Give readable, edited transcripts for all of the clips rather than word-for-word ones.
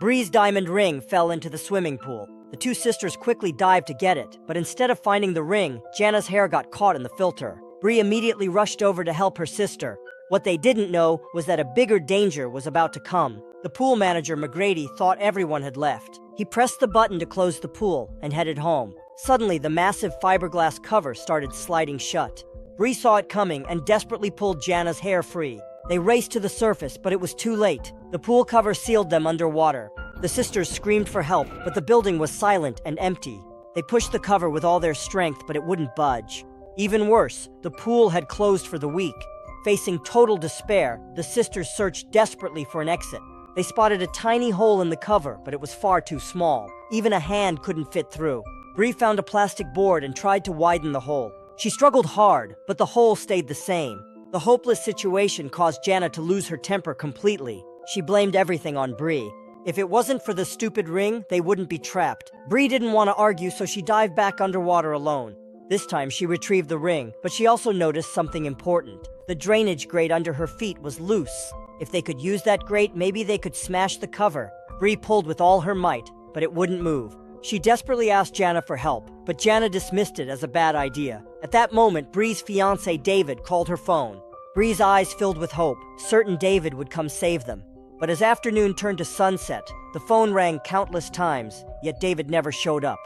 Bree's diamond ring fell into the swimming pool. The two sisters quickly dived to get it, but instead of finding the ring, Jana's hair got caught in the filter. Bree immediately rushed over to help her sister. What they didn't know was that a bigger danger was about to come. The pool manager, McGrady, thought everyone had left. He pressed the button to close the pool and headed home. Suddenly, the massive fiberglass cover started sliding shut. Bree saw it coming and desperately pulled Jana's hair free. They raced to the surface, but it was too late. The pool cover sealed them underwater. The sisters screamed for help, but the building was silent and empty. They pushed the cover with all their strength, but it wouldn't budge. Even worse, the pool had closed for the week. Facing total despair, the sisters searched desperately for an exit. They spotted a tiny hole in the cover, but it was far too small. Even a hand couldn't fit through. Bree found a plastic board and tried to widen the hole. She struggled hard, but the hole stayed the same. The hopeless situation caused Jana to lose her temper completely. She blamed everything on Bree. If it wasn't for the stupid ring, they wouldn't be trapped. Bree didn't want to argue, so she dived back underwater alone. This time she retrieved the ring, but she also noticed something important. The drainage grate under her feet was loose. If they could use that grate, maybe they could smash the cover. Bree pulled with all her might, but it wouldn't move. She desperately asked Jana for help, but Jana dismissed it as a bad idea. At that moment, Bree's fiancé David called her phone. Bree's eyes filled with hope, certain David would come save them. But as afternoon turned to sunset, the phone rang countless times, yet David never showed up.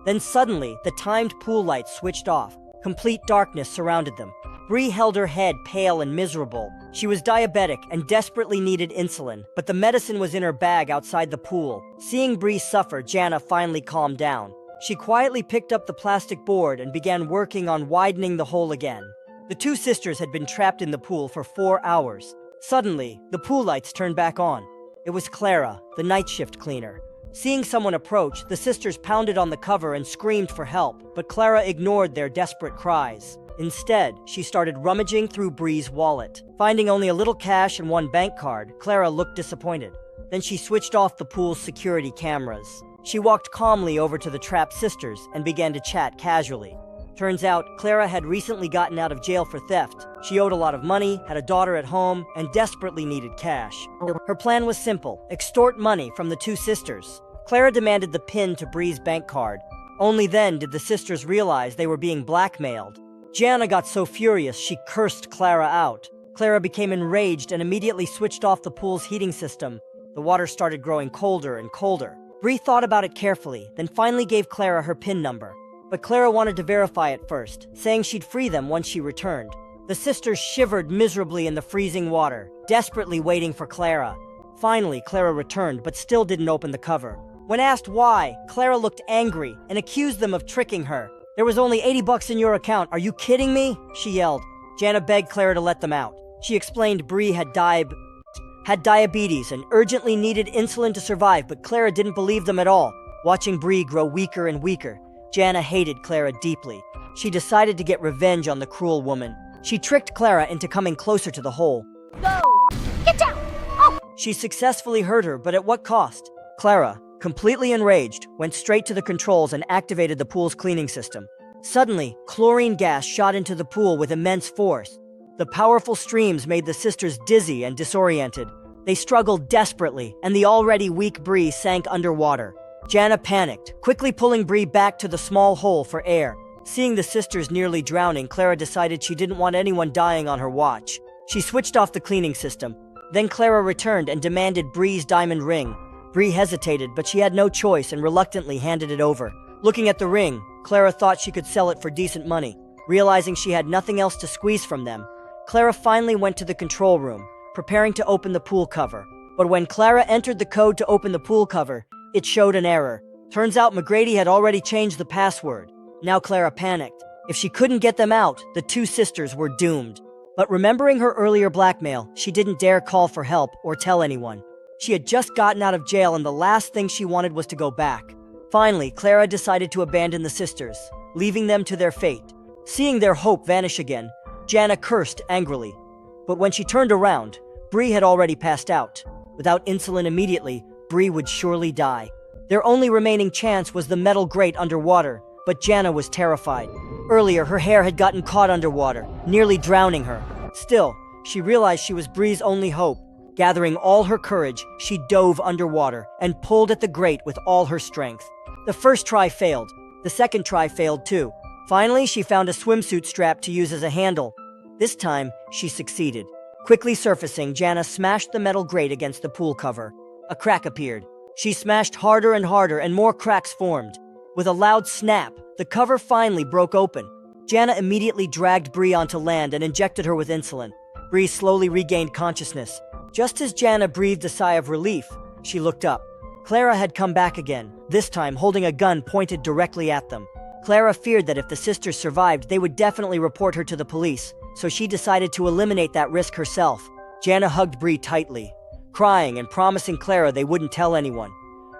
Then suddenly, the timed pool lights switched off. Complete darkness surrounded them. Bree held her head pale and miserable. She was diabetic and desperately needed insulin, but the medicine was in her bag outside the pool. Seeing Bree suffer, Jana finally calmed down. She quietly picked up the plastic board and began working on widening the hole again. The two sisters had been trapped in the pool for 4 hours. Suddenly, the pool lights turned back on. It was Clara, the night shift cleaner. Seeing someone approach, the sisters pounded on the cover and screamed for help, but Clara ignored their desperate cries. Instead, she started rummaging through Bree's wallet. Finding only a little cash and one bank card, Clara looked disappointed. Then she switched off the pool's security cameras. She walked calmly over to the trapped sisters and began to chat casually. Turns out, Clara had recently gotten out of jail for theft. She owed a lot of money, had a daughter at home, and desperately needed cash. Her plan was simple: extort money from the two sisters. Clara demanded the PIN to Bree's bank card. Only then did the sisters realize they were being blackmailed. Jana got so furious she cursed Clara out. Clara became enraged and immediately switched off the pool's heating system. The water started growing colder and colder. Bree thought about it carefully, then finally gave Clara her PIN number. But Clara wanted to verify it first, saying she'd free them once she returned. The sisters shivered miserably in the freezing water, desperately waiting for Clara. Finally, Clara returned, but still didn't open the cover. When asked why, Clara looked angry and accused them of tricking her. "There was only $80 in your account, are you kidding me?" she yelled. Jana begged Clara to let them out. She explained Bree had diabetes and urgently needed insulin to survive, but Clara didn't believe them at all. Watching Bree grow weaker and weaker, Jana hated Clara deeply. She decided to get revenge on the cruel woman. She tricked Clara into coming closer to the hole. Go! Get down! Oh! She successfully hurt her, but at what cost? Clara, completely enraged, went straight to the controls and activated the pool's cleaning system. Suddenly, chlorine gas shot into the pool with immense force. The powerful streams made the sisters dizzy and disoriented. They struggled desperately, and the already weak Bree sank underwater. Jana panicked, quickly pulling Bree back to the small hole for air. Seeing the sisters nearly drowning, Clara decided she didn't want anyone dying on her watch. She switched off the cleaning system. Then Clara returned and demanded Bree's diamond ring. Bree hesitated, but she had no choice and reluctantly handed it over. Looking at the ring, Clara thought she could sell it for decent money. Realizing she had nothing else to squeeze from them, Clara finally went to the control room, preparing to open the pool cover. But when Clara entered the code to open the pool cover, it showed an error. Turns out McGrady had already changed the password. Now Clara panicked. If she couldn't get them out, the two sisters were doomed. But remembering her earlier blackmail, she didn't dare call for help or tell anyone. She had just gotten out of jail and the last thing she wanted was to go back. Finally, Clara decided to abandon the sisters, leaving them to their fate. Seeing their hope vanish again, Jana cursed angrily. But when she turned around, Bree had already passed out. Without insulin immediately, Bree would surely die. Their only remaining chance was the metal grate underwater, but Jana was terrified. Earlier, her hair had gotten caught underwater, nearly drowning her. Still, she realized she was Bree's only hope. Gathering all her courage, she dove underwater and pulled at the grate with all her strength. The first try failed. The second try failed too. Finally, she found a swimsuit strap to use as a handle. This time, she succeeded. Quickly surfacing, Jana smashed the metal grate against the pool cover. A crack appeared. She smashed harder and harder, and more cracks formed. With a loud snap, the cover finally broke open. Jana immediately dragged Bree onto land and injected her with insulin. Bree slowly regained consciousness. Just as Jana breathed a sigh of relief, she looked up. Clara had come back again, this time holding a gun pointed directly at them. Clara feared that if the sisters survived, they would definitely report her to the police, so she decided to eliminate that risk herself. Jana hugged Bree tightly, crying and promising Clara they wouldn't tell anyone.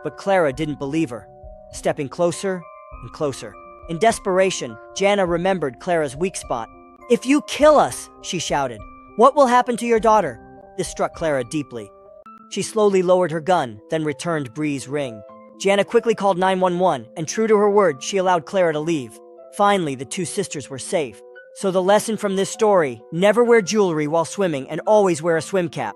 But Clara didn't believe her, stepping closer and closer. In desperation, Jana remembered Clara's weak spot. "If you kill us," she shouted, "what will happen to your daughter?" This struck Clara deeply. She slowly lowered her gun, then returned Bree's ring. Jana quickly called 911, and true to her word, she allowed Clara to leave. Finally, the two sisters were safe. So the lesson from this story, never wear jewelry while swimming and always wear a swim cap.